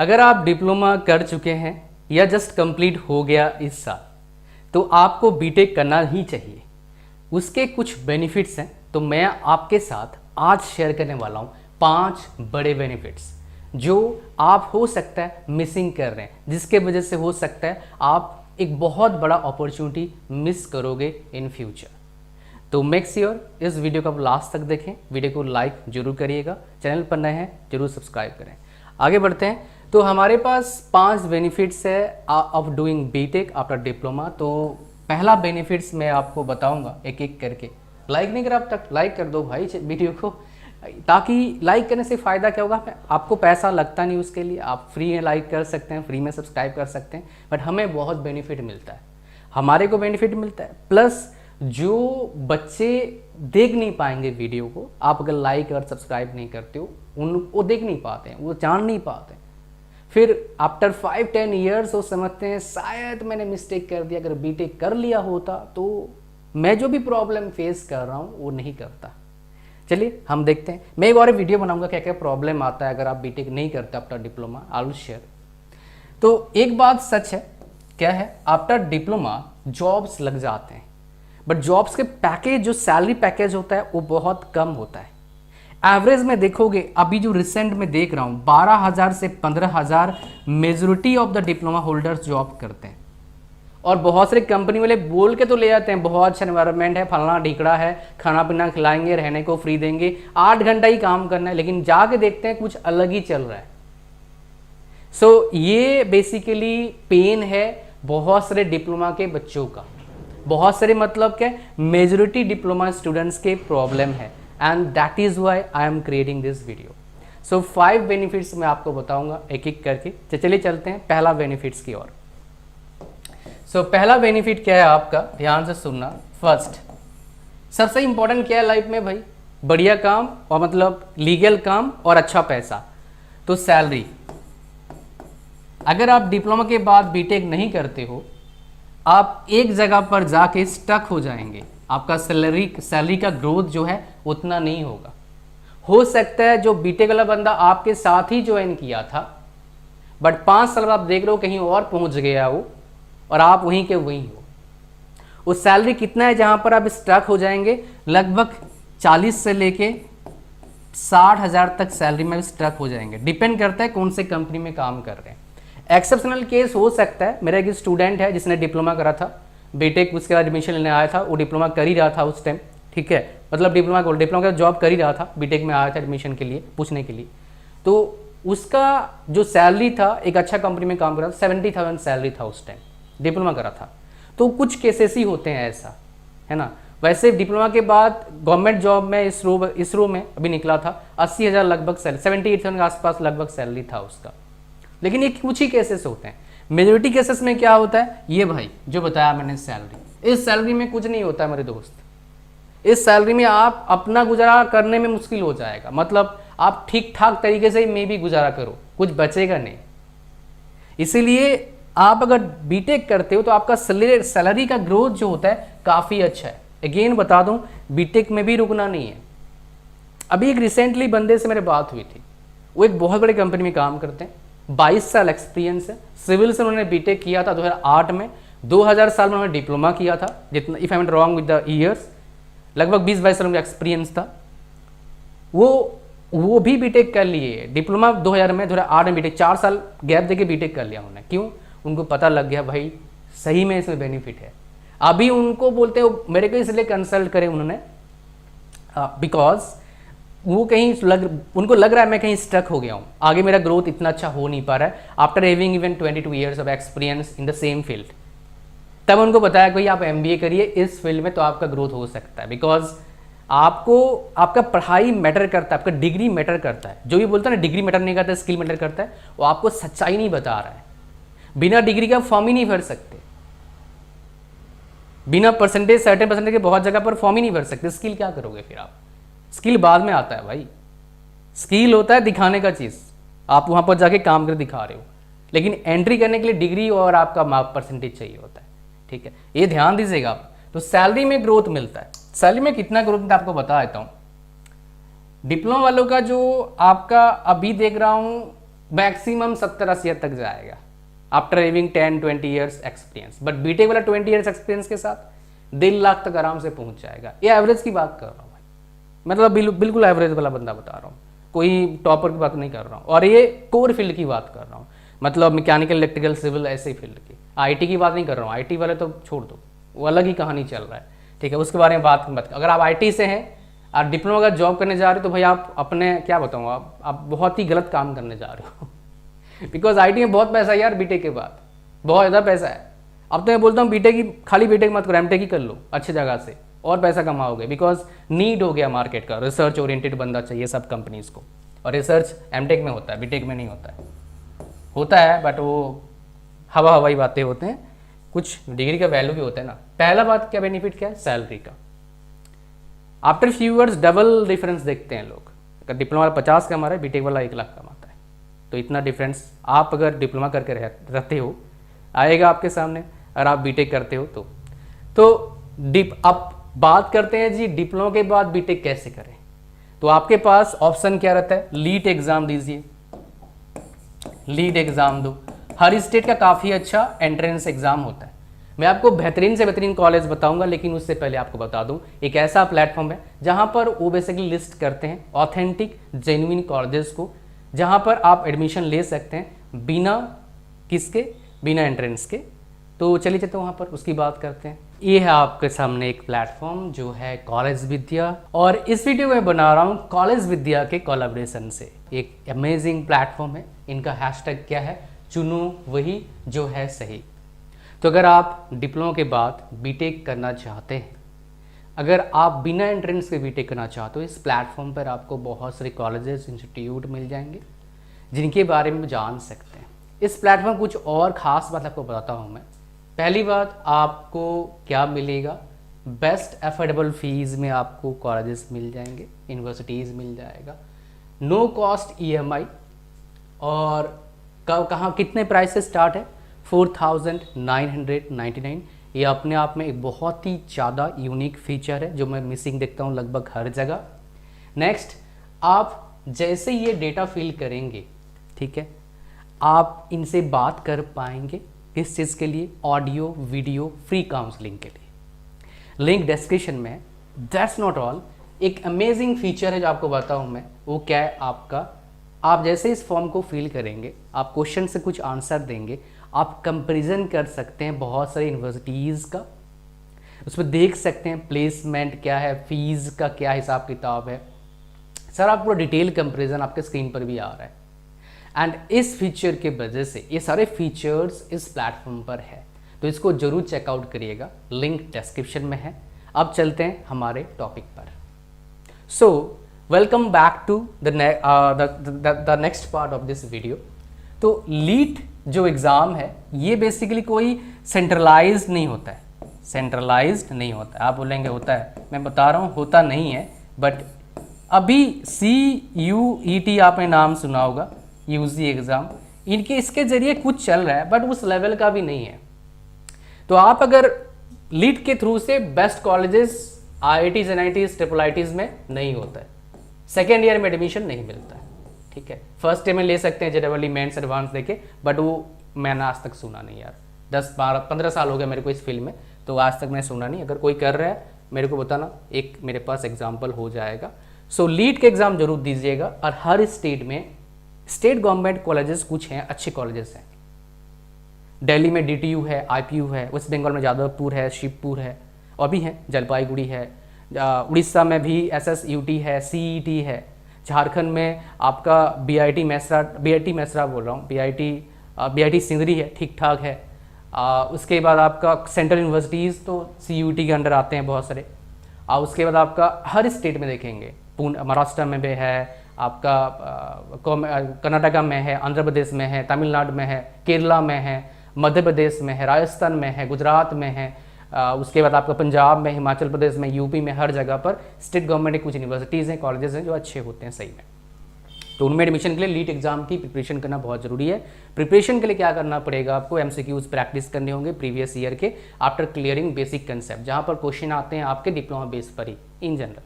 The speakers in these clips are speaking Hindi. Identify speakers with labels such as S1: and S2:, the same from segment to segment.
S1: अगर आप डिप्लोमा कर चुके हैं या जस्ट कंप्लीट हो गया इस साल, तो आपको बीटेक करना ही चाहिए। उसके कुछ बेनिफिट्स हैं, तो मैं आपके साथ आज शेयर करने वाला हूँ 5 बड़े बेनिफिट्स जो आप हो सकता है मिसिंग कर रहे हैं, जिसके वजह से हो सकता है आप एक बहुत बड़ा अपॉर्चुनिटी मिस करोगे इन फ्यूचर। तो मेक श्योर इस वीडियो को आप लास्ट तक देखें, वीडियो को लाइक जरूर करिएगा, चैनल पर नए हैं जरूर सब्सक्राइब करें। आगे बढ़ते हैं। तो हमारे पास 5 बेनिफिट्स है of doing B Tech after diploma. तो पहला बेनिफिट्स मैं आपको बताऊंगा एक एक करके। लाइक नहीं करा अब तक, लाइक कर दो भाई वीडियो को, ताकि लाइक करने से फ़ायदा क्या होगा, आपको पैसा लगता नहीं उसके लिए, आप फ्री में लाइक कर सकते हैं, फ्री में सब्सक्राइब कर सकते हैं, बट हमें बहुत बेनिफिट मिलता है, हमारे को बेनिफिट मिलता है। प्लस जो बच्चे देख नहीं पाएंगे वीडियो को, आप अगर लाइक और सब्सक्राइब नहीं करते हो, वो देख नहीं पाते हैं, वो जान नहीं पाते हैं। फिर आफ्टर 5-10 ईयर्स वो समझते हैं शायद मैंने मिस्टेक कर दिया, अगर बीटेक कर लिया होता तो मैं जो भी प्रॉब्लम फेस कर रहा हूँ वो नहीं करता। चलिए हम देखते हैं, मैं एक और वीडियो बनाऊंगा क्या क्या प्रॉब्लम आता है अगर आप बीटेक नहीं करते after diploma, I will share. तो एक बात सच है, क्या है, आफ्टर डिप्लोमा जॉब्स लग जाते हैं, बट जॉब्स के पैकेज, जो सैलरी पैकेज होता है वो बहुत कम होता है। एवरेज में देखोगे, अभी जो रिसेंट में देख रहा हूँ 12,000 से 15,000 majority of the diploma holders job करते हैं। और बहुत सारे कंपनी वाले बोल के तो ले जाते हैं बहुत अच्छा एनवायरनमेंट है, फलना ढिकड़ा है, खाना पीना खिलाएंगे, रहने को फ्री देंगे, 8 घंटा ही काम करना है, लेकिन जाके देखते हैं कुछ अलग ही चल रहा है। सो ये बेसिकली पेन है बहुत सारे डिप्लोमा के बच्चों का, बहुत सारे मतलब क्या, मेजोरिटी डिप्लोमा स्टूडेंट्स के प्रॉब्लम है, and that is why I am creating this video. So 5 benefits मैं आपको बताऊंगा एक एक करके। तो चलिए चलते हैं पहला बेनिफिट्स की ओर। सो पहला बेनिफिट क्या है आपका, ध्यान से सुनना। फर्स्ट, सबसे इंपॉर्टेंट क्या है लाइफ में भाई, बढ़िया काम और मतलब लीगल काम और अच्छा पैसा। तो सैलरी, अगर आप डिप्लोमा के बाद बीटेक नहीं करते हो, आप एक जगह पर जाके स्टक हो जाएंगे, आपका सैलरी का ग्रोथ जो है उतना नहीं होगा। हो सकता है जो बीटेक वाला बंदा आपके साथ ही ज्वाइन किया था, बट 5 साल बाद आप देख रहे हो कहीं और पहुंच गया वो, और आप वहीं के वहीं हो। वो सैलरी कितना है जहां पर आप स्टक हो जाएंगे, लगभग 40 से लेके 60,000 तक सैलरी में स्टक हो जाएंगे। डिपेंड करता है कौन से कंपनी में काम कर रहे हैं। एक्सेप्शनल केस हो सकता है, मेरा एक स्टूडेंट है जिसने डिप्लोमा करा था, बीटेक उसके बाद एडमिशन लेने आया था, वो डिप्लोमा कर ही रहा था उस टाइम, ठीक है, मतलब डिप्लोमा का जॉब कर ही रहा था, बीटेक में आया था एडमिशन के लिए पूछने के लिए। तो उसका जो सैलरी था, एक अच्छा कंपनी में काम कर रहा था, 70,000 सैलरी था उस टाइम, डिप्लोमा करा था। तो कुछ केसेस ही होते हैं ऐसा, है ना। वैसे डिप्लोमा के बाद गवर्नमेंट जॉब में इसरो में अभी निकला था, 80,000 लगभग सैलरी, 78,000 के आसपास लगभग सैलरी था उसका। लेकिन ये कुछ ही केसेस होते हैं, मेजोरिटी केसेस में क्या होता है, ये भाई जो बताया मैंने सैलरी, इस सैलरी में कुछ नहीं होता है मेरे दोस्त। इस सैलरी में आप अपना गुजारा करने में मुश्किल हो जाएगा, मतलब आप ठीक ठाक तरीके से मे भी गुजारा करो, कुछ बचेगा नहीं। इसीलिए आप अगर बीटेक करते हो तो आपका सैलरी का ग्रोथ जो होता है काफ़ी अच्छा है। अगेन बता दूं, बीटेक में भी रुकना नहीं है। अभी एक रिसेंटली बंदे से मेरी बात हुई थी, वो एक बहुत बड़ी कंपनी में काम करते हैं, 22 साल एक्सपीरियंस है, सिविल से उन्होंने बीटेक किया था 2008 में, 2000 साल में उन्होंने डिप्लोमा किया था, जितना if I am wrong with the years, लगभग 20-22 साल का एक्सपीरियंस था। वो भी बीटेक कर लिए, डिप्लोमा 2000 में, 2008 में बीटेक, 4 साल गैप देके बीटेक कर लिया उन्होंने। क्यों? उनको पता लग गया भाई सही में इसमें बेनिफिट है। अभी उनको बोलते हो मेरे को इसलिए कंसल्ट करें उन्होंने, बिकॉज वो कहीं उनको लग रहा है मैं कहीं स्टक हो गया हूँ, आगे मेरा ग्रोथ इतना अच्छा हो नहीं पा रहा है after having even 22 years of experience in the same field. तब उनको बताया कि आप MBA करिए इस फील्ड में, तो आपका ग्रोथ हो सकता है। बिकॉज आपका पढ़ाई मैटर करता है, आपका डिग्री मैटर करता है। जो भी बोलता है ना डिग्री मैटर नहीं करता, स्किल मैटर करता है, वो आपको सच्चाई नहीं बता रहा है। बिना डिग्री का फॉर्म ही नहीं भर सकते, बिना परसेंटेज, सर्टेन परसेंटेज के बहुत जगह पर फॉर्म ही नहीं भर सकते। स्किल क्या करोगे फिर आप? स्किल बाद में आता है भाई, स्किल होता है दिखाने का चीज़, आप वहाँ पर जाके काम कर दिखा रहे हो, लेकिन एंट्री करने के लिए डिग्री और आपका मार्क परसेंटेज चाहिए होता है, ठीक है, ये ध्यान दीजिएगा आप। तो सैलरी में ग्रोथ मिलता है। सैलरी में कितना ग्रोथ मिलता है आपको बता देता हूँ। डिप्लोमा वालों का जो आपका अभी देख रहा हूँ मैक्सिमम 70-80 तक जाएगा after having 10-20 years experience. But B Tech वाला 20 ईयर्स एक्सपीरियंस के साथ 1.5 लाख तक आराम से पहुंच जाएगा। ये एवरेज की बात कर रहा हूँ भाई, मतलब बिल्कुल एवरेज वाला बंदा बता रहा हूँ, कोई टॉपर की बात नहीं कर रहा हूँ। और ये कोर फील्ड की बात कर रहा हूँ, मतलब मैकेनिकल, इलेक्ट्रिकल, सिविल, ऐसे फील्ड की। आईटी की बात नहीं कर रहा हूँ, आईटी वाले तो छोड़ दो, वो अलग ही कहानी चल रहा है, ठीक है, उसके बारे में बात मत। अगर आप आईटी से हैं और डिप्लोमा का जॉब करने जा रहे हो तो भाई आप अपने, क्या बताऊँ, आप बहुत ही गलत काम करने जा रहे हो बिकॉज आईटी में बहुत पैसा है यार, बीटेक के बाद बहुत ज़्यादा पैसा है। अब तो मैं बोलता हूँ बीटेक की, खाली बीटेक मत करो, एमटेक ही कर लो अच्छी जगह से, और पैसा कमाओगे। बिकॉज नीड हो गया मार्केट का, रिसर्च ओरिएंटेड बंदा चाहिए सब कंपनीज को, और रिसर्च एमटेक में होता है, बीटेक में नहीं होता है बट वो हवाई बातें होते हैं, कुछ डिग्री का वैल्यू भी होता है ना। पहला बात क्या बेनिफिट क्या है, सैलरी का। After few years double difference देखते हैं लोग। अगर डिप्लोमा वाला 50 कमा रहा है, बीटेक वाला 1 लाख कमाता है, तो इतना डिफरेंस आप अगर डिप्लोमा करके रहते हो आएगा आपके सामने, अगर आप बीटेक करते हो तो अब बात करते हैं जी डिप्लोमा के बाद बीटेक कैसे करें। तो आपके पास ऑप्शन क्या रहता है, लीट एग्जाम दीजिए, लीट एग्जाम दो। हर स्टेट का काफ़ी अच्छा एंट्रेंस एग्जाम होता है। मैं आपको बेहतरीन से बेहतरीन कॉलेज बताऊंगा, लेकिन उससे पहले आपको बता दूं एक ऐसा प्लेटफॉर्म है जहां पर वो बेसिकली लिस्ट करते हैं ऑथेंटिक जेन्युइन कॉलेजेस को, जहां पर आप एडमिशन ले सकते हैं बिना बिना एंट्रेंस के। तो चलिए चलते वहाँ पर उसकी बात करते हैं। ये है आपके सामने एक प्लेटफॉर्म जो है कॉलेज विद्या, और इस वीडियो में बना रहा हूँ कॉलेज विद्या के कोलैबोरेशन से। एक अमेजिंग प्लेटफॉर्म है, इनका हैशटैग क्या है, चुनो वही जो है सही। तो अगर आप डिप्लोमा के बाद बीटेक करना चाहते हैं, अगर आप बिना एंट्रेंस के बीटेक करना चाहते हो, इस प्लेटफॉर्म पर आपको बहुत सारे कॉलेजेस, इंस्टीट्यूट मिल जाएंगे जिनके बारे में जान सकते हैं। इस प्लेटफॉर्म कुछ और ख़ास बात आपको बताता हूँ मैं। पहली बात, आपको क्या मिलेगा, बेस्ट अफोर्डेबल फीस में आपको कॉलेजेस मिल जाएंगे, यूनिवर्सिटीज़ मिल जाएगा, नो कॉस्ट ईएमआई, और कहाँ कितने प्राइस से स्टार्ट है, 4999। ये अपने आप में एक बहुत ही ज़्यादा यूनिक फीचर है जो मैं मिसिंग देखता हूँ लगभग हर जगह। नेक्स्ट, आप जैसे ये डेटा फिल करेंगे, ठीक है, आप इनसे बात कर पाएंगे किस चीज़ के लिए, ऑडियो वीडियो फ्री काउंसलिंग के लिए। लिंक डिस्क्रिप्शन में है। दैट्स नॉट ऑल, एक अमेजिंग फीचर है जो आपको बताऊँ मैं, वो क्या है आपका, आप जैसे इस फॉर्म को फिल करेंगे, आप क्वेश्चन से कुछ आंसर देंगे, आप कंपैरिजन कर सकते हैं बहुत सारी यूनिवर्सिटीज़ का, उसमें देख सकते हैं प्लेसमेंट क्या है, फीस का क्या हिसाब किताब है, सर आप पूरा डिटेल कंपैरिजन आपके स्क्रीन पर भी आ रहा है। एंड इस फीचर के वजह से ये सारे फीचर्स इस प्लेटफॉर्म पर है, तो इसको जरूर चेकआउट करिएगा, लिंक डिस्क्रिप्शन में है। अब चलते हैं हमारे टॉपिक पर। So welcome back to the next part of this video. तो लीट जो एग्ज़ाम है ये बेसिकली कोई सेंट्रलाइज्ड नहीं होता है, सेंट्रलाइज्ड नहीं होता है। आप बोलेंगे होता है, मैं बता रहा हूँ होता नहीं है, बट अभी CUET आपने नाम सुना होगा, यूजी एग्ज़ाम, इनके इसके ज़रिए कुछ चल रहा है, बट उस लेवल का भी नहीं है। तो आप अगर लीट के थ्रू से best colleges IITs NITs IIITs में नहीं होता है, सेकेंड ईयर में एडमिशन नहीं मिलता है, ठीक है। फर्स्ट ईयर में ले सकते हैं JEE मेंस एडवांस देके, बट वो मैंने आज तक सुना नहीं यार, 10-12-15 साल हो गए मेरे को इस फील्ड में, तो आज तक मैं सुना नहीं। अगर कोई कर रहा है मेरे को बताना, एक मेरे पास एग्जाम्पल हो जाएगा। सो लीट के एग्ज़ाम जरूर दीजिएगा। और हर स्टेट में स्टेट गवर्नमेंट कॉलेजेस कुछ हैं, अच्छे कॉलेजेस हैं। दिल्ली में DTU है, IPU है, वेस्ट बंगाल में जादवपुर है, शिवपुर है, और भी हैं, जलपाईगुड़ी है, उड़ीसा में भी SSUT है, CET है, झारखंड में आपका BIT मैसरा बोल रहा हूँ, BIT सिंदरी है, ठीक ठाक है। उसके बाद आपका सेंट्रल यूनिवर्सिटीज़ तो CUET के अंडर आते हैं बहुत सारे। उसके बाद आपका हर स्टेट में देखेंगे, महाराष्ट्र में भी है, आपका कर्नाटका में है, आंध्र प्रदेश में है, तमिलनाडु में है, केरला में है, मध्य प्रदेश में है, राजस्थान में है, गुजरात में है, उसके बाद आपका पंजाब में, हिमाचल प्रदेश में, यूपी में, हर जगह पर स्टेट गवर्नमेंट के कुछ यूनिवर्सिटीज़ हैं, कॉलेजेस हैं जो अच्छे होते हैं सही में। तो उनमें एडमिशन के लिए लीट एग्जाम की प्रिपरेशन करना बहुत ज़रूरी है। प्रिपरेशन के लिए क्या करना पड़ेगा आपको, MCQs प्रैक्टिस करने होंगे प्रीवियस ईयर के, आफ्टर क्लियरिंग बेसिक कंसेप्ट, जहाँ पर क्वेश्चन आते हैं आपके डिप्लोमा बेस पर ही इन जनरल,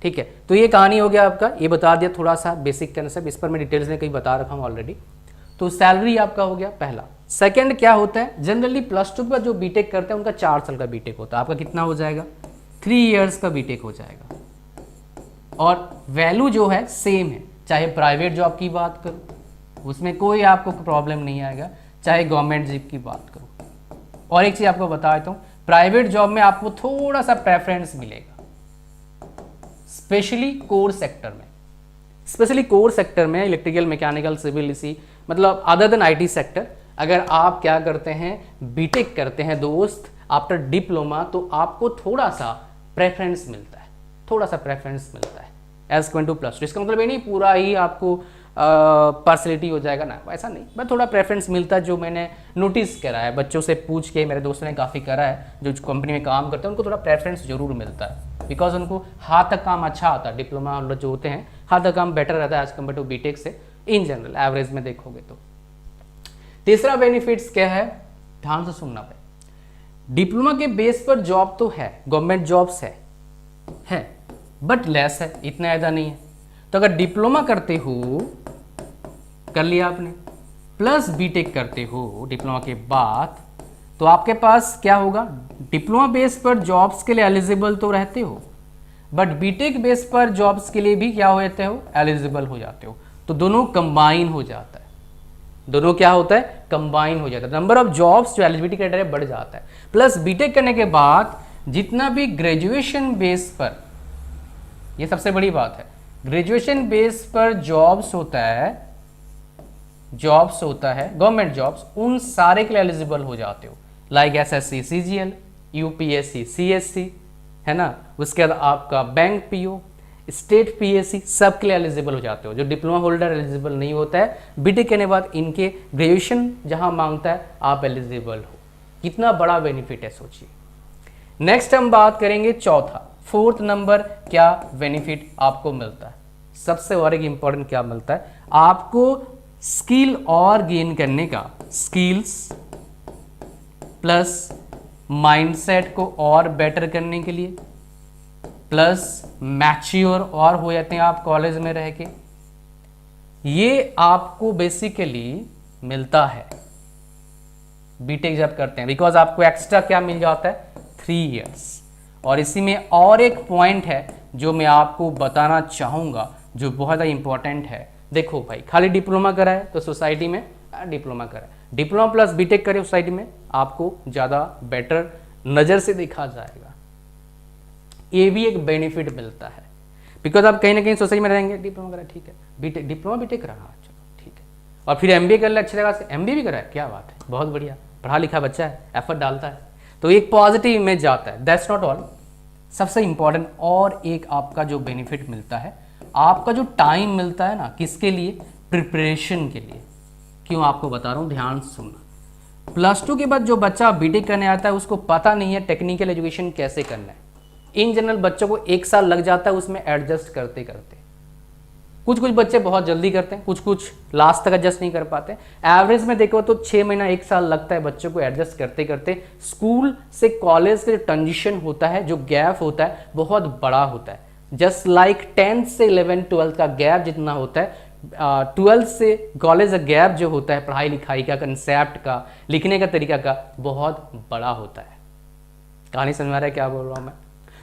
S1: ठीक है। तो ये कहानी हो गया आपका, ये बता दिया थोड़ा सा बेसिक कंसेप्ट, इस पर मैं डिटेल्स में कहीं बता रखा हूँ ऑलरेडी। तो सैलरी आपका हो गया पहला। सेकंड क्या होता है, जनरली प्लस टू पर जो बीटेक करते हैं उनका 4 साल का बीटेक होता है, आपका कितना हो जाएगा 3 इयर्स का बीटेक हो जाएगा। और वैल्यू जो है सेम है, चाहे प्राइवेट जॉब की बात करो उसमें कोई आपको प्रॉब्लम नहीं आएगा, चाहे गवर्नमेंट जॉब की बात करो। और एक चीज आपको बता देता हूँ, प्राइवेट जॉब में आपको थोड़ा सा प्रेफरेंस मिलेगा, स्पेशली कोर सेक्टर में, स्पेशली कोर सेक्टर में इलेक्ट्रिकल, मैकेनिकल, सिविल, इसी मतलब अदर देन आईटी सेक्टर। अगर आप क्या करते हैं, बीटेक करते हैं दोस्त आफ्टर डिप्लोमा, तो आपको थोड़ा सा प्रेफरेंस मिलता है, थोड़ा सा प्रेफरेंस मिलता है as compared to plus two. इसका मतलब ये नहीं पूरा ही आपको पर्सनैलिटी हो जाएगा ना, ऐसा नहीं, बट थोड़ा प्रेफरेंस मिलता है। जो मैंने नोटिस करा है, बच्चों से पूछ के, मेरे दोस्तों ने काफ़ी करा है, जो कंपनी में काम करते हैं उनको थोड़ा प्रेफरेंस जरूर मिलता है, बिकॉज उनको हाथ तक काम अच्छा आता है। डिप्लोमा जो होते हैं हाथ तक काम बेटर रहता है एज कम्पेयर टू बीटेक से, इन जनरल एवरेज में देखोगे तो। तीसरा बेनिफिट्स क्या है, ध्यान से सुनना भाई। डिप्लोमा के बेस पर जॉब तो है, गवर्नमेंट जॉब्स है बट लेस है, इतना ज़्यादा नहीं है। तो अगर डिप्लोमा करते हो, कर लिया आपने, प्लस बीटेक करते हो डिप्लोमा के बाद, तो आपके पास क्या होगा, डिप्लोमा बेस पर जॉब्स के लिए एलिजिबल तो रहते हो, बट बीटेक बेस पर जॉब्स के लिए भी क्या हो जाते हो, एलिजिबल हो जाते हो। तो दोनों कंबाइन हो जाता है, दोनों क्या होता है, कंबाइन हो जाता है। नंबर ऑफ जॉब्स जो एलिजिबिलिटी क्राइटेरिया बढ़ जाता है। प्लस बीटेक करने के बाद जितना भी ग्रेजुएशन बेस पर, ये सबसे बड़ी बात है, ग्रेजुएशन बेस पर जॉब्स होता है गवर्नमेंट जॉब्स, उन सारे के लिए एलिजिबल हो जाते हो। Like SSC CGL, UPSC CSC, है ना, उसके बाद आपका बैंक पीओ, स्टेट पीएससी, सब के लिए एलिजिबल हो जाते हो। जो डिप्लोमा होल्डर एलिजिबल नहीं होता है, बीटेक करने के बाद इनके ग्रेजुएशन जहां मांगता है आप एलिजिबल हो। कितना बड़ा बेनिफिट है सोचिए। नेक्स्ट हम बात करेंगे चौथा, फोर्थ नंबर, क्या बेनिफिट आपको मिलता है। सबसे और एक इंपॉर्टेंट क्या मिलता है आपको, स्किल और गेन करने का, स्किल्स प्लस माइंडसेट को और बेटर करने के लिए, प्लस मैच्योर और हो जाते हैं आप कॉलेज में रह के, ये आपको बेसिकली मिलता है बीटेक जब करते हैं, बिकॉज आपको एक्स्ट्रा क्या मिल जाता है, 3 इयर्स। और इसी में और एक पॉइंट है जो मैं आपको बताना चाहूंगा, जो बहुत ज़्यादा इंपॉर्टेंट है। देखो भाई, खाली डिप्लोमा करा है तो सोसाइटी में डिप्लोमा करा है, डिप्लोमा प्लस बीटेक करे सोसाइटी में आपको ज़्यादा बेटर नज़र से देखा जाएगा। ये भी एक बेनिफिट मिलता है, बिकॉज आप कहीं ना कहीं सोसाइटी में रहेंगे, डिप्लोमा करा ठीक है, बीटेक डिप्लोमा बीटेक रहा चलो ठीक है, और फिर एमबीए कर ले अच्छी जगह से, एमबीए भी करा है, क्या बात है, बहुत बढ़िया, पढ़ा लिखा बच्चा है, एफर्ट डालता है, तो एक पॉजिटिव इमेज जाता है। दैट्स नॉट ऑल, सबसे इंपॉर्टेंट और एक आपका जो बेनिफिट मिलता है, आपका जो टाइम मिलता है ना, किसके लिए, प्रिपरेशन के लिए। क्यों आपको बता रहा हूँ, ध्यान से सुनना। प्लस टू के बाद जो बच्चा बीटेक करने आता है उसको पता नहीं है टेक्निकल एजुकेशन कैसे करना है। इन जनरल बच्चों को 1 साल लग जाता है उसमें एडजस्ट करते करते। कुछ बच्चे बहुत जल्दी करते हैं, कुछ लास्ट तक एडजस्ट नहीं कर पाते। एवरेज में देखो तो 6 महीना 1 साल लगता है बच्चों को एडजस्ट करते करते। स्कूल से कॉलेज का जो ट्रांजिशन होता है, जो गैप होता है, बहुत बड़ा होता है। जस्ट लाइक 10th से 11th 12th का गैप जितना होता है, 12th से कॉलेज का गैप जो होता है पढ़ाई लिखाई का, कंसेप्ट का, लिखने का तरीका का, बहुत बड़ा होता है। कहानी समझ में आ रहा है क्या बोल रहा हूँ मैं?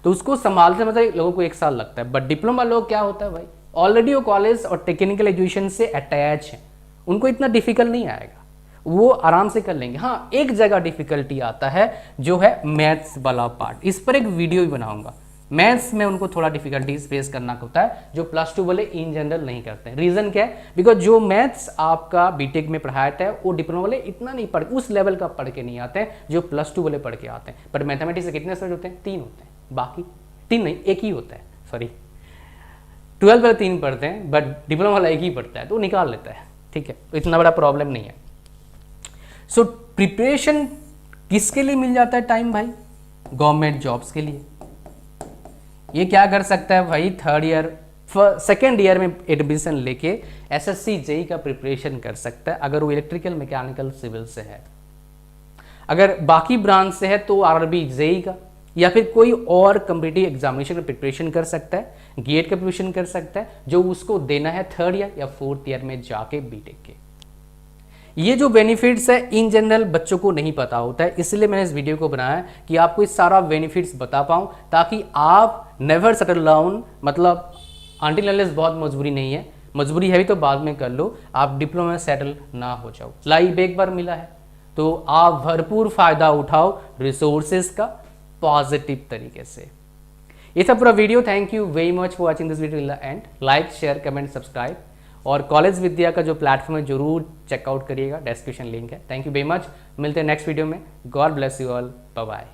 S1: तो उसको संभालते मतलब लोगों को 1 साल लगता है। बट डिप्लोमा लोग क्या होता है भाई, ऑलरेडी वो कॉलेज और टेक्निकल एजुकेशन से अटैच है, उनको इतना डिफिकल्ट नहीं आएगा, वो आराम से कर लेंगे। हाँ, एक जगह डिफिकल्टी आता है जो है मैथ्स वाला पार्ट, इस पर एक वीडियो भी बनाऊंगा। मैथ्स में उनको थोड़ा डिफिकल्टीज फेस करना होता है जो प्लस टू वाले इन जनरल नहीं करते हैं। रीजन क्या है, बिकॉज जो मैथ्स आपका बीटेक में पढ़ाया था वो डिप्लोमा वाले इतना नहीं पढ़, उस लेवल का पढ़ के नहीं आते हैं जो प्लस टू वाले पढ़ के आते हैं। बट मैथमेटिक्स से कितने सब्जेक्ट होते हैं, 3 होते हैं, बाकी 3 नहीं, एक ही होता है, सॉरी 12 वाले 3 पढ़ते हैं, बट डिप्लोमा वाला एक ही पढ़ता है, तो निकाल लेता है, ठीक है, तो इतना बड़ा प्रॉब्लम नहीं है। सो प्रिपरेशन किसके लिए मिल जाता है टाइम भाई, गवर्नमेंट जॉब्स के लिए। ये क्या कर सकता है भाई, 3rd ईयर 2nd ईयर में एडमिशन लेके एसएससी जेई का प्रिपरेशन कर सकता है, अगर वो इलेक्ट्रिकल मैकेनिकल सिविल से है। अगर बाकी ब्रांच से है तो आरआरबी जेई का, या फिर कोई और कॉम्पिटिटिव एग्जामिनेशन का प्रिपरेशन कर सकता है, गेट का प्रिपरेशन कर सकता है, जो उसको देना है 3rd ईयर या 4th ईयर में जाके बीटेक के। ये जो बेनिफिट्स है इन जनरल बच्चों को नहीं पता होता है, इसलिए मैंने इस वीडियो को बनाया कि आपको इस सारा बेनिफिट्स बता पाऊँ, ताकि आप नेवर सेटल डाउन, मतलब अनटिल अनलेस बहुत मजबूरी नहीं है, मजबूरी है भी तो बाद में कर लो, आप डिप्लोमा में सेटल ना हो जाओ। लाइफ एक बार मिला है तो आप भरपूर फायदा उठाओ रिसोर्सेज का पॉजिटिव तरीके से। ये था पूरा video. Thank you very much for watching this video and like share comment subscribe, और कॉलेज विद्या का जो प्लेटफॉर्म है जरूर चेकआउट करिएगा, डिस्क्रिप्शन लिंक है। थैंक यू वेरी मच, मिलते हैं नेक्स्ट वीडियो में। God bless you all, bye bye.